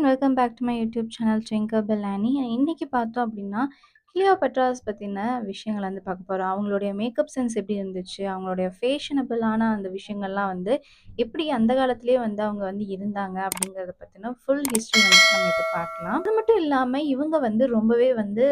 And welcome back to my YouTube channel ட்விங்கர் பெல்லானி. இன்னைக்கு பார்த்தோம் அப்படின்னா, கிளியோபட்ராஸ் பத்தின விஷயங்கள வந்து பார்க்க போறோம். அவங்களுடைய மேக்கப் சென்ஸ் எப்படி இருந்துச்சு? அவங்களுடைய ஃபேஷனபிளான அந்த விஷயங்கள்லாம் வந்து எப்படி அந்த காலத்திலேயே வந்து அவங்க வந்து இருந்தாங்க அப்படிங்கிறத பத்தின ஃபுல் ஹிஸ்ட்ரி வந்துட்டு நம்ம இப்ப பார்க்கலாம். அது மட்டும் இல்லாம இவங்க வந்து ரொம்பவே வந்து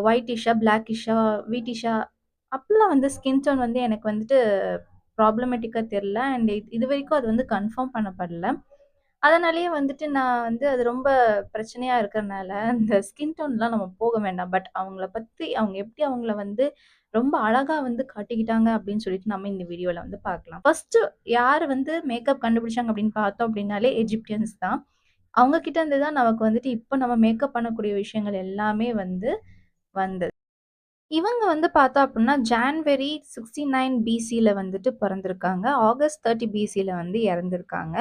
ஒயிட்டிஷ்ஷா, பிளாக்கிஷ்ஷா, வீட்டிஷ்ஷா அப்பலாம் வந்து ஸ்கின் டோன் வந்து எனக்கு வந்துட்டு ப்ராப்ளமேட்டிக்கா தெரியல. அண்ட் இதுவரைக்கும் அது வந்து கன்ஃபார்ம் பண்ணப்படல. அதனாலேயே வந்துட்டு நான் வந்து அது ரொம்ப பிரச்சனையா இருக்கிறனால, இந்த ஸ்கின் டோன்லாம் நம்ம போக வேண்டாம். பட் அவங்கள பத்தி அவங்க எப்படி அவங்கள வந்து ரொம்ப அழகா வந்து காட்டிக்கிட்டாங்க அப்படின்னு சொல்லிட்டு நம்ம இந்த வீடியோல வந்து பார்க்கலாம். ஃபர்ஸ்ட்டு யாரு வந்து மேக்கப் கண்டுபிடிச்சாங்க அப்படின்னு பார்த்தோம் அப்படின்னாலே எஜிப்தியன்ஸ் தான். அவங்க கிட்ட இருந்து தான் நமக்கு வந்துட்டு இப்ப நம்ம மேக்கப் பண்ணக்கூடிய விஷயங்கள் எல்லாமே வந்து வந்தது. இவங்க வந்து பார்த்தோம் அப்புட்ன்னா, ஜான்வரி 69 பிசில வந்துட்டு பொறந்திருக்காங்க. ஆகஸ்ட் 30 பிசில வந்து இறந்திருக்காங்க.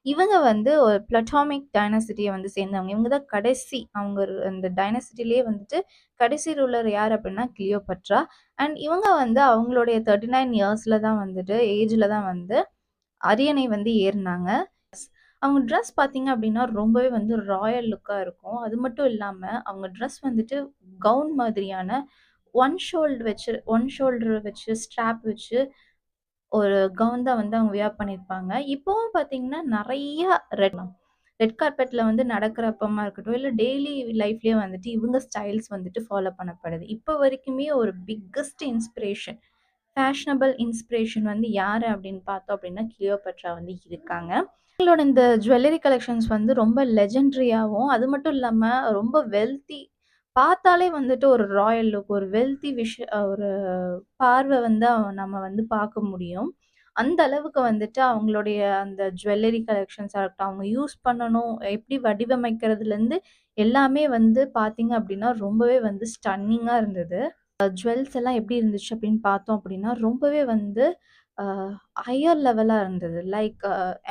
இவங்க வந்து ஒரு பிளட்டோமிக் டைனசிட்டிய வந்து சேர்ந்தவங்க. இவங்க தான் கடைசி அவங்க அந்த டைனசிட்டிலயே வந்துட்டு கடைசி ரூலர் யார் அப்டின்னா கிளியோபட்ரா. அண்ட் இவங்க வந்து அவங்களுடைய 39 இயர்ஸ்ல தான் வந்துட்டு ஏஜ்ல தான் வந்து அரியணை வந்து ஏறுனாங்க. அவங்க ட்ரெஸ் பார்த்தீங்க அப்டின்னா, ரொம்பவே வந்து ராயல் லுக்கா இருக்கும். அது மட்டும் இல்லாம அவங்க ட்ரெஸ் வந்துட்டு கவுன் மாதிரியான ஒன் ஷோல்டர் வச்சு, ஸ்ட்ராப் வச்சு ஒரு கவுன் தான் வந்து அவங்க வியர் பண்ணியிருப்பாங்க. இப்பவும் பார்த்தீங்கன்னா, நெறைய ரெட் கார்பெட்ல வந்து நடக்கிறப்பமா இருக்கட்டும், இல்ல டெய்லி லைஃப்லயே வந்துட்டு இவங்க ஸ்டைல்ஸ் வந்துட்டு ஃபாலோ பண்ணப்படுது. இப்ப வரைக்குமே ஒரு பிக்கஸ்ட் இன்ஸ்பிரேஷன், ஃபேஷனபிள் இன்ஸ்பிரேஷன் வந்து யாரு அப்படின்னு பார்த்தோம் அப்படின்னா, கிளியோபட்ரா வந்து இருக்காங்க. அவங்களோட இந்த ஜுவல்லரி கலெக்ஷன்ஸ் வந்து ரொம்ப லெஜெண்டரியாவும், அது மட்டும் இல்லாம ரொம்ப வெல்த்தி பார்த்தாலே வந்துட்டு ஒரு ராயல் லுக், ஒரு வெல்த்தி ஒரு பார்வை வந்து நம்ம வந்து பார்க்க முடியும். அந்த அளவுக்கு வந்துட்டு அவங்களுடைய அந்த ஜுவல்லரி கலெக்ஷன்ஸா இருக்கட்டும், அவங்க யூஸ் பண்ணணும், எப்படி வடிவமைக்கிறதுலேருந்து எல்லாமே வந்து பார்த்தீங்க அப்படின்னா, ரொம்பவே வந்து ஸ்டன்னிங்கா இருந்தது. ஜுவல்ஸ் எல்லாம் எப்படி இருந்துச்சு அப்படின்னு பார்த்தோம் அப்படின்னா, ரொம்பவே வந்து அ ஹையர் லெவலா இருந்தது. Like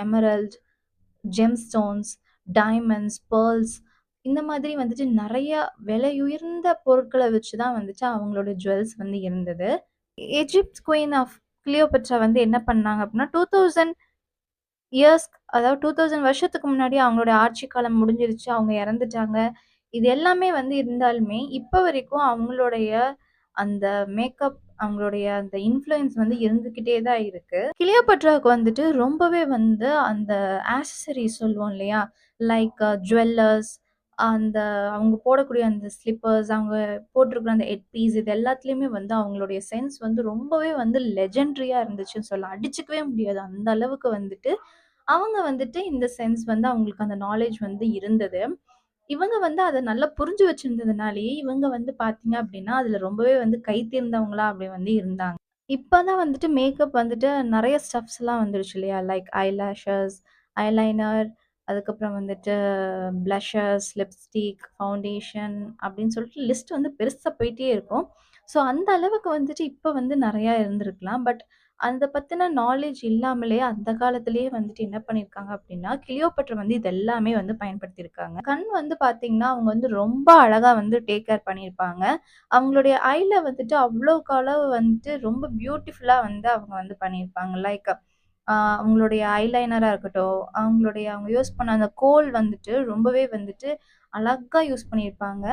emerald, gemstones, diamonds, pearls இந்த மாதிரி வந்துட்டு நெறைய விலையுயர்ந்த பொருட்கள வச்சு தான் வந்துட்டு அவங்களோட ஜுவல்ஸ் வந்து இருந்தது. எஜிப்த் குயின் ஆஃப் கிளியோபட்ரா வந்து என்ன பண்ணாங்க அப்படின்னா, 2000 இயர்ஸ் அதாவது 2000 வருஷத்துக்கு முன்னாடி அவங்களுடைய ஆட்சி காலம் முடிஞ்சிருச்சு. அவங்க இறந்துட்டாங்க. இது எல்லாமே வந்து இருந்தாலுமே, இப்ப வரைக்கும் அவங்களுடைய அந்த மேக்கப், அவங்களுடைய அந்த இன்ஃப்ளூயன்ஸ் வந்து இருந்துகிட்டே தான் இருக்கு. கிளியோபட்ராவுக்கு வந்துட்டு ரொம்பவே வந்து அந்த ஆக்சஸரீஸ் சொல்லுவோம் இல்லையா? லைக் ஜுவல்லர்ஸ், அந்த அவங்க போடக்கூடிய அந்த ஸ்லிப்பர்ஸ், அவங்க போட்டிருக்கிற அந்த ஹெட் பீஸ் இது எல்லாத்துலயுமே வந்து அவங்களுடைய சென்ஸ் வந்து ரொம்பவே வந்து லெஜெண்டரியா இருந்துச்சுன்னு சொல்லலாம். அடிச்சுக்கவே முடியாது. அந்த அளவுக்கு வந்துட்டு அவங்க வந்துட்டு இந்த சென்ஸ் வந்து அவங்களுக்கு அந்த நாலேட்ஜ் வந்து இருந்தது. இவங்க வந்து அத நல்லா புரிஞ்சு வச்சிருந்ததுனாலேயே, இவங்க வந்து பார்த்தீங்க அப்டின்னா, அதுல ரொம்பவே வந்து கை தேர்ந்தவங்களா அப்டி வந்து இருந்தாங்க. இப்ப தான் வந்துட்டு மேக்கப் வந்துட்டு நெறைய ஸ்டஃப்ஸ்லாம் வந்துருச்சு இல்லையா? லைக் ஐ ஐலைனர், அதுக்கப்புறம் வந்துட்டு பிளஷர்ஸ், லிப்ஸ்டிக், ஃபவுண்டேஷன் அப்டின்னு சொல்லிட்டு லிஸ்ட் வந்து பெருசா போயிட்டே இருக்கும். ஸோ அந்த அளவுக்கு வந்துட்டு இப்ப வந்து நெறையா இருந்திருக்கலாம். பட் அத பத்தின நாலேட்ஜ் இல்லாமலே அந்த காலத்திலேயே வந்துட்டு என்ன பண்ணியிருக்காங்க அப்டின்னா, கிளியோபட்ரா வந்து இது எல்லாமே வந்து பயன்படுத்தியிருக்காங்க. கண் வந்து பார்த்தீங்கன்னா, அவங்க வந்து ரொம்ப அழகா வந்து டேக் கேர் பண்ணியிருப்பாங்க. அவங்களுடைய ஐல வந்துட்டு அவ்வளோக்கு அளவு வந்துட்டு ரொம்ப பியூட்டிஃபுல்லா வந்து அவங்க வந்து பண்ணியிருப்பாங்க. லைக் அவங்களுடைய ஐலைனரா இருக்கட்டும், அவங்க யூஸ் பண்ண அந்த கோல் வந்துட்டு ரொம்பவே வந்துட்டு அழகா யூஸ் பண்ணியிருப்பாங்க.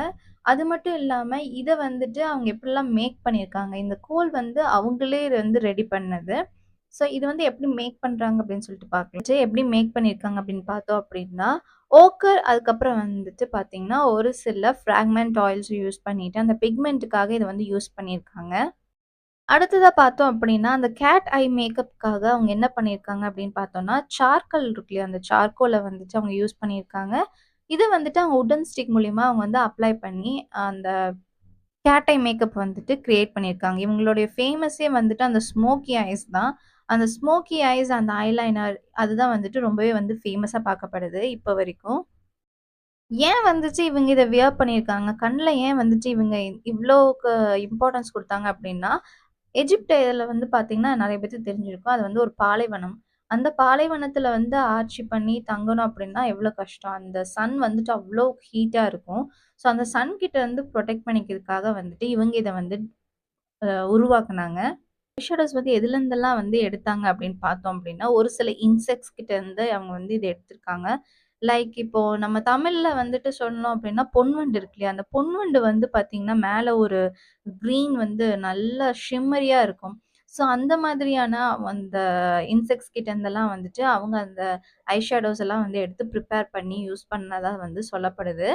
அது மட்டும் இல்லாம இத வந்துட்டு அவங்க எப்படிலாம் மேக் பண்ணியிருக்காங்க. இந்த கோல் வந்து அவங்களே வந்து ரெடி பண்ணது. ஸோ இது வந்து எப்படி மேக் பண்றாங்க அப்படின்னு சொல்லிட்டு பார்க்கலாம். எப்படி மேக் பண்ணியிருக்காங்க அப்படின்னு பார்த்தோம் அப்படின்னா, ஓக்கர் அதுக்கப்புறம் வந்துட்டு பார்த்தீங்கன்னா, ஒரு சில ஃப்ராக்மென்ட் ஆயில்ஸ் யூஸ் பண்ணிட்டு அந்த பிக்மென்ட்டுக்காக இத வந்து யூஸ் பண்ணியிருக்காங்க. அடுத்ததா பார்த்தோம் அப்படின்னா, அந்த கேட் ஐ மேக்கப்க்காக அவங்க என்ன பண்ணியிருக்காங்க அப்படின்னு பார்த்தோம்னா, சார்கோல் இருக்கு இல்லையா? அந்த சார்கோல வந்துட்டு அவங்க யூஸ் பண்ணியிருக்காங்க. இது வந்துட்டு அவங்க வுட்டன் ஸ்டிக் மூலியமா அவங்க வந்து அப்ளை பண்ணி, அந்த கேட் ஐ மேக்கப் வந்துட்டு கிரியேட் பண்ணியிருக்காங்க. இவங்களுடைய ஃபேமஸே வந்துட்டு அந்த ஸ்மோக்கி ஐஸ் தான். அந்த ஸ்மோக்கி ஐஸ், அந்த ஐலைனர் அதுதான் வந்துட்டு ரொம்பவே வந்து ஃபேமஸா பார்க்கப்படுது இப்ப வரைக்கும். ஏன் வந்துட்டு இவங்க இத வியர் பண்ணியிருக்காங்க? கண்ல ஏன் வந்துட்டு இவங்க இவ்ளோக்கு இம்பார்ட்டன்ஸ் குடுத்தாங்க அப்டின்னா, எஜிப்ட்ல வந்து பார்த்தீங்கன்னா, நெறைய பேத்துக்கு தெரிஞ்சிருக்கும். அது வந்து ஒரு பாலைவனம். அந்த பாலைவனத்தில வந்து ஆட்சி பண்ணி தங்கணும் அப்டின்னா எவ்ளோ கஷ்டம். அந்த சன் வந்துட்டு அவ்ளோ ஹீட்டா இருக்கும். ஸோ அந்த சன் கிட்ட இருந்து புரொடெக்ட் பண்ணிக்கிறதுக்காக வந்துட்டு இவங்க இத வந்து உருவாக்குனாங்க. ஐ ஷேடோஸ் வந்து எதுலருந்தெல்லாம் வந்து எடுத்தாங்க அப்டின்னு பார்த்தோம் அப்டின்னா, ஒரு சில இன்செக்ட்ஸ் கிட்ட இருந்து அவங்க வந்து இத எடுத்திருக்காங்க. லைக் இப்போ நம்ம தமிழ்ல வந்துட்டு சொல்லணும் அப்டின்னா, பொன்வண்டு இருக்கு இல்லையா? அந்த பொன்வண்டு வந்து பார்த்தீங்கன்னா, மேல ஒரு கிரீன் வந்து நல்லா ஷிம்மரியா இருக்கும். ஸோ அந்த மாதிரியான அந்த இன்செக்ட்ஸ் கிட்ட இருந்தெல்லாம் வந்துட்டு, அவங்க அந்த ஐ ஷேடோஸ் எல்லாம் வந்து எடுத்து ப்ரிப்பேர் பண்ணி யூஸ் பண்ணதா வந்து சொல்லப்படுது.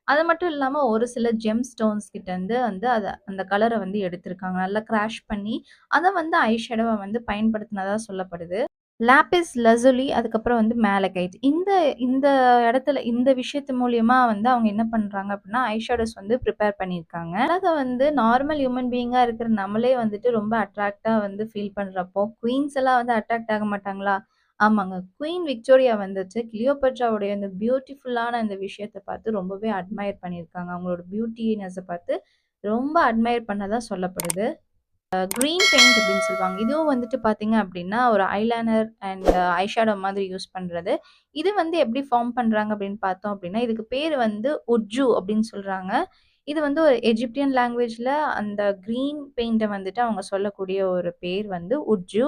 அது மட்டும் இல்லாம ஒரு சில ஜெம் ஸ்டோன்ஸ் கிட்ட இருந்து வந்து அந்த கலர வந்து எடுத்திருக்காங்க. நல்லா கிராஷ் பண்ணி, அத வந்து ஐ ஷேடோவா வந்து பயன்படுத்தினதா சொல்லப்படுது. லாப்பிஸ் லசூலி, அதுக்கப்புறம் வந்து மேலகைட். இந்த இந்த இடத்துல இந்த விஷயத்து மூலியமா வந்து அவங்க என்ன பண்றாங்க அப்டின்னா, ஐ ஷேடோஸ் வந்து பிரிப்பேர் பண்ணியிருக்காங்க. அழக வந்து நார்மல் ஹியூமன் பீயிங்கா இருக்கிற நம்மளே வந்துட்டு ரொம்ப அட்ராக்ட்டா வந்து ஃபீல் பண்றப்போ, குயின்ஸ் எல்லாம் வந்து அட்ராக்ட் ஆக மாட்டாங்களா? ஆமாங்க. குயின் விக்டோரியா வந்துட்டு கிளியோபட்ராவுடைய அந்த பியூட்டிஃபுல்லான அந்த விஷயத்த பார்த்து ரொம்பவே அட்மையர் பண்ணியிருக்காங்க. அவங்களோட பியூட்டினெஸ்ஸ பார்த்து ரொம்ப அட்மையர் பண்ணதா சொல்லப்படுது. கிரீன் பெயிண்ட் அப்படின்னு சொல்லுவாங்க. இதுவும் வந்துட்டு பார்த்தீங்க அப்படின்னா, ஒரு ஐலைனர் அண்ட் ஐ ஷேடோ மாதிரி யூஸ் பண்றது. இது வந்து எப்படி ஃபார்ம் பண்றாங்க அப்படின்னு பார்த்தோம் அப்படின்னா, இதுக்கு பேரு வந்து உட்ஜு அப்படின்னு சொல்றாங்க. இது வந்து ஒரு எஜிப்டியன் லாங்குவேஜ்ல அந்த கிரீன் பெயிண்ட்ட வந்துட்டு அவங்க சொல்லக்கூடிய ஒரு பேர் வந்து உட்ஜு.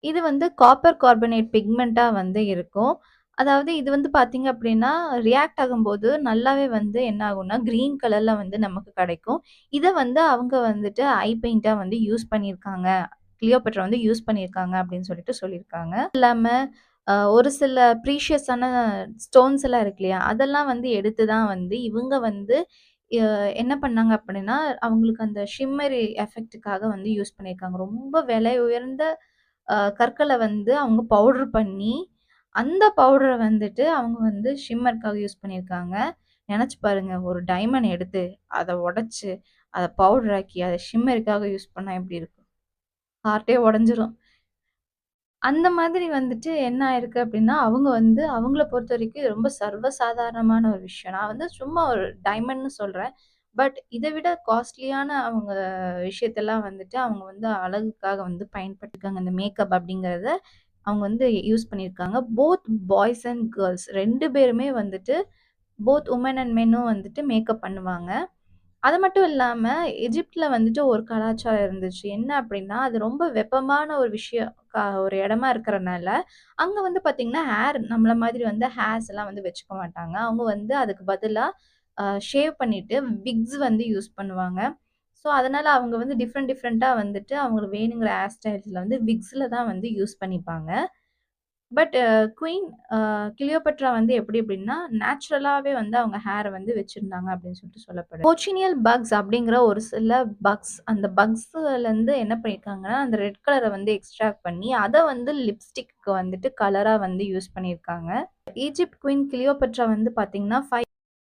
இது வந்து காப்பர் கார்பனேட் பிக்மெண்ட்டா வந்து இருக்கும். அதாவது இது வந்து பார்த்தீங்க அப்டின்னா, ரியாக்ட் ஆகும்போது நல்லாவே வந்து என்ன ஆகும்னா, கிரீன் கலர்ல வந்து நமக்கு கிடைக்கும். இத வந்து அவங்க வந்துட்டு ஐ பெயிண்ட்டா வந்து யூஸ் பண்ணியிருக்காங்க. கிளியோபட்ரா வந்து யூஸ் பண்ணியிருக்காங்க அப்டின்னு சொல்லிட்டு சொல்லியிருக்காங்க. இல்லாம ஒரு சில ப்ரீஷியஸான ஸ்டோன்ஸ் எல்லாம் இருக்கு இல்லையா? அதெல்லாம் வந்து எடுத்து தான் வந்து இவங்க வந்து எ என்ன பண்ணாங்க அப்டின்னா, அவங்களுக்கு அந்த ஷிம்மரி எஃபெக்ட்டுக்காக வந்து யூஸ் பண்ணியிருக்காங்க. ரொம்ப விலை உயர்ந்த கற்கள வந்து அவங்க பவுடர் பண்ணி, அந்த பவுடர வந்துட்டு அவங்க வந்து ஷிம்மர்க்காக யூஸ் பண்ணியிருக்காங்க. நெனச்சு பாருங்க, ஒரு டைமண்ட் எடுத்து, அத உடைச்சு, அத பவுடர் ஆக்கி, அத ஷிம்மருக்காக யூஸ் பண்ணா எப்படி இருக்கும்? ஹார்ட்டே உடைஞ்சிரும். அந்த மாதிரி வந்துட்டு என்ன ஆயிருக்கு அப்டின்னா, அவங்க வந்து அவங்கள பொறுத்தவரைக்கும் இது ரொம்ப சர்வசாதாரணமான ஒரு விஷயம். நான் வந்து சும்மா ஒரு டைமண்ட்ன்னு சொல்றேன். பட் இத விட காஸ்ட்லியான அவங்க விஷயத்தெல்லாம் வந்துட்டு அவங்க வந்து அழகுக்காக வந்து பயன்படுத்திருக்காங்க. இந்த மேக்கப் அப்டிங்கிறத அவங்க வந்து யூஸ் பண்ணியிருக்காங்க. போத் பாய்ஸ் அண்ட் கேர்ள்ஸ் 2 பேருமே வந்துட்டு போத் வுமன் அண்ட் மென்னும் வந்துட்டு மேக்கப் பண்ணுவாங்க. அது மட்டும் இல்லாம, எஜிப்ட்ல வந்துட்டு ஒரு கலாச்சாரம் இருந்துச்சு. என்ன அப்டின்னா, அது ரொம்ப வெப்பமான ஒரு விஷயம் ஒரு இடமா இருக்கிறனால, அங்க வந்து பார்த்தீங்கன்னா, நம்மள மாதிரி வந்து ஹேர்ஸ்லாம் வந்து வச்சுக்க மாட்டாங்க. அவங்க வந்து அதுக்கு பதிலா ஷேவ் பண்ணிட்டு விக்ஸ் வந்து யூஸ் பண்ணுவாங்க. ஸோ, அதனால அவங்க வந்து டிஃப்ரெண்ட்டா வந்துட்டு அவங்களுக்கு வேணுங்கிற ஹேர் ஸ்டைல்ஸ்ல வந்து விக்ஸ்ல தான் வந்து யூஸ் பண்ணிப்பாங்க. பட் குயின் அ கிளியோபட்ரா வந்து எப்படி அப்படின்னா, நேச்சுரலாவே வந்து அவங்க ஹேர வந்து வச்சிருந்தாங்க அப்படின்னு சொல்லிட்டு சொல்லப்படுது. கோச்சினியல் பக்ஸ் அப்படிங்கிற ஒரு சில பக்ஸ், அந்த பக்ஸ்லருந்து என்ன பண்ணியிருக்காங்கன்னா, அந்த ரெட் கலர வந்து எக்ஸ்ட்ராக்ட் பண்ணி, அத வந்து லிப்ஸ்டிக்க்கு வந்துட்டு கலரா வந்து யூஸ் பண்ணியிருக்காங்க. ஈஜிப்ட் குயின் கிளியோபட்ரா வந்து பார்த்தீங்கன்னா,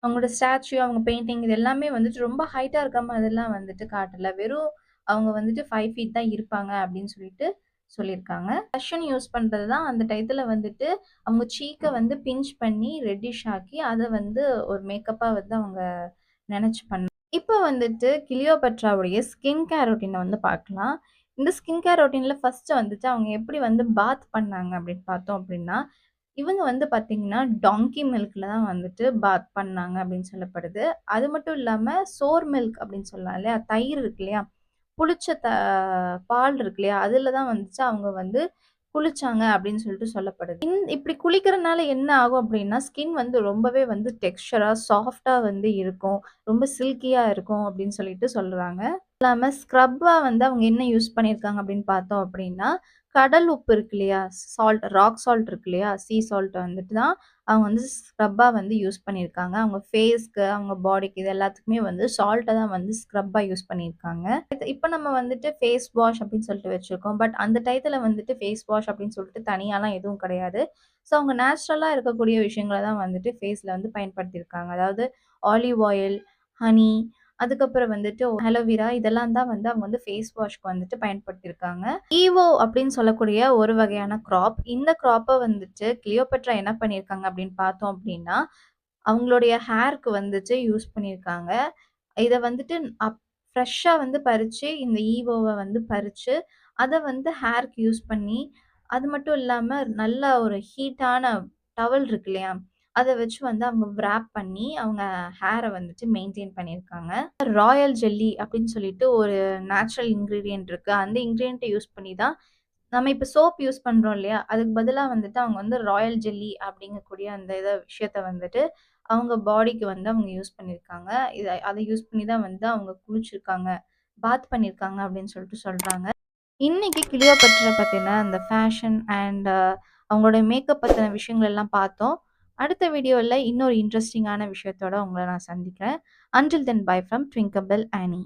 அவங்களோட ஸ்டாச்சு, அவங்க பெயிண்டிங் இது எல்லாமே வந்துட்டு ரொம்ப ஹைட்டா இருக்க மாதிரிலாம் வந்துட்டு காட்டல. வெறும் அவங்க வந்துட்டு 5 ஃபீட் தான் இருப்பாங்க அப்படின்னு சொல்லிட்டு சொல்லியிருக்காங்க. பஷன் யூஸ் பண்றது தான் அந்த டயத்துல வந்துட்டு அவங்க சீக்க வந்து பிஞ்ச் பண்ணி ரெட்டிஷ் ஆக்கி அத வந்து ஒரு மேக்கப்பா வந்து அவங்க நெனச்சு இப்ப வந்துட்டு கிளியோபட்ராவுடைய ஸ்கின் கேர் ரொட்டீன வந்து பார்க்கலாம். இந்த ஸ்கின் கேர் ரொட்டீன்ல ஃபர்ஸ்ட் வந்துட்டு அவங்க எப்படி வந்து பாத் பண்ணாங்க அப்படின்னு பார்த்தோம் அப்படின்னா, இவங்க வந்து பார்த்தீங்கன்னா, டாங்கி மில்க்ல தான் வந்துட்டு பாத் பண்ணாங்க அப்படின்னு சொல்லப்படுது. அது மட்டும் இல்லாம சோர் மில்க் அப்படின்னு சொல்லலாம் இல்லையா? தயிர் இருக்கு இல்லையா? புளிச்ச பால் இருக்கு இல்லையா? அதுல தான் வந்துட்டு அவங்க வந்து குளிச்சாங்க அப்படின்னு சொல்லிட்டு சொல்லப்படுது. இப்படி குளிக்கிறனால என்ன ஆகும் அப்படின்னா, ஸ்கின் வந்து ரொம்பவே வந்து டெக்ஸ்சரா, சாஃப்ட்டா வந்து இருக்கும். ரொம்ப சில்கியா இருக்கும் அப்படின்னு சொல்லிட்டு சொல்றாங்க. இல்லாம ஸ்க்ரப்பா வந்து அவங்க என்ன யூஸ் பண்ணியிருக்காங்க அப்படின்னு பார்த்தோம் அப்படின்னா, கடல் உப்பு இருக்கு இல்லையா? ராக் சால்ட் இருக்கு இல்லையா? சீ சால்ட்ட வந்துட்டு தான் அவங்க வந்து ஸ்க்ரப்பா வந்து யூஸ் பண்ணியிருக்காங்க. அவங்க ஃபேஸ்க்கு, அவங்க பாடிக்கு இது எல்லாத்துக்குமே வந்து சால்ட்ட தான் வந்து ஸ்க்ரப்பா யூஸ் பண்ணியிருக்காங்க. இப்ப நம்ம வந்துட்டு ஃபேஸ் வாஷ் அப்படின்னு சொல்லிட்டு வச்சிருக்கோம். பட் அந்த டயத்துல வந்துட்டு ஃபேஸ் வாஷ் அப்படின்னு சொல்லிட்டு தனியாலாம் எதுவும் கிடையாது. ஸோ அவங்க நேச்சுரலா இருக்கக்கூடிய விஷயங்கள தான் வந்துட்டு ஃபேஸ்ல வந்து பயன்படுத்தியிருக்காங்க. அதாவது ஆலிவ் ஆயில், ஹனி அதுக்கப்புறம் வந்துட்டு ஆலோவேரா இதெல்லாம் தான் வந்து அவங்க வந்து ஃபேஸ் வாஷ்க்கு வந்துட்டு பயன்படுத்தியிருக்காங்க. ஈவோ அப்படின்னு சொல்லக்கூடிய ஒரு வகையான கிராப். இந்த கிராப்ப வந்துட்டு கிளியோபட்ரா என்ன பண்ணியிருக்காங்க அப்படின்னு பார்த்தோம் அப்படின்னா, அவங்களுடைய ஹேர்க்கு வந்துட்டு யூஸ் பண்ணியிருக்காங்க. இத வந்துட்டு ஃப்ரெஷ்ஷா வந்து பறிச்சு, இந்த ஈவோவ வந்து பறிச்சு, அத வந்து ஹேர்க்கு யூஸ் பண்ணி, அது மட்டும் இல்லாம நல்ல ஒரு ஹீட்டான டவல் இருக்கு இல்லையா? அத வச்சு வந்து அவங்க விராப் பண்ணி, அவங்க ஹேர வந்துட்டு மெயின்டெயின் பண்ணியிருக்காங்க. ராயல் ஜெல்லி அப்படின்னு சொல்லிட்டு ஒரு நேச்சுரல் இன்கிரீடியன்ட் இருக்கு. அந்த இன்கிரீடியன்ட்ட யூஸ் பண்ணி தான் நம்ம இப்ப சோப் யூஸ் பண்றோம் இல்லையா? அதுக்கு பதிலா வந்துட்டு அவங்க வந்து ராயல் ஜெல்லி அப்படிங்கக்கூடிய அந்த விஷயத்த வந்துட்டு அவங்க பாடிக்கு வந்து அவங்க யூஸ் பண்ணியிருக்காங்க. அத யூஸ் பண்ணி தான் வந்து அவங்க குளிச்சிருக்காங்க, பாத் பண்ணியிருக்காங்க அப்படின்னு சொல்லிட்டு சொல்றாங்க. இன்னைக்கு கிளியோபட்ரா பத்தின அந்த ஃபேஷன் அண்ட் அவங்களோட மேக்கப் பத்தின விஷயங்கள் எல்லாம் பார்த்தோம். அடுத்த வீடியோல இன்னொரு இன்ட்ரஸ்டிங்கான விஷயத்தோட உங்கள நான் சந்திக்கிறேன். Until then bye from Twinkle Bell Aani.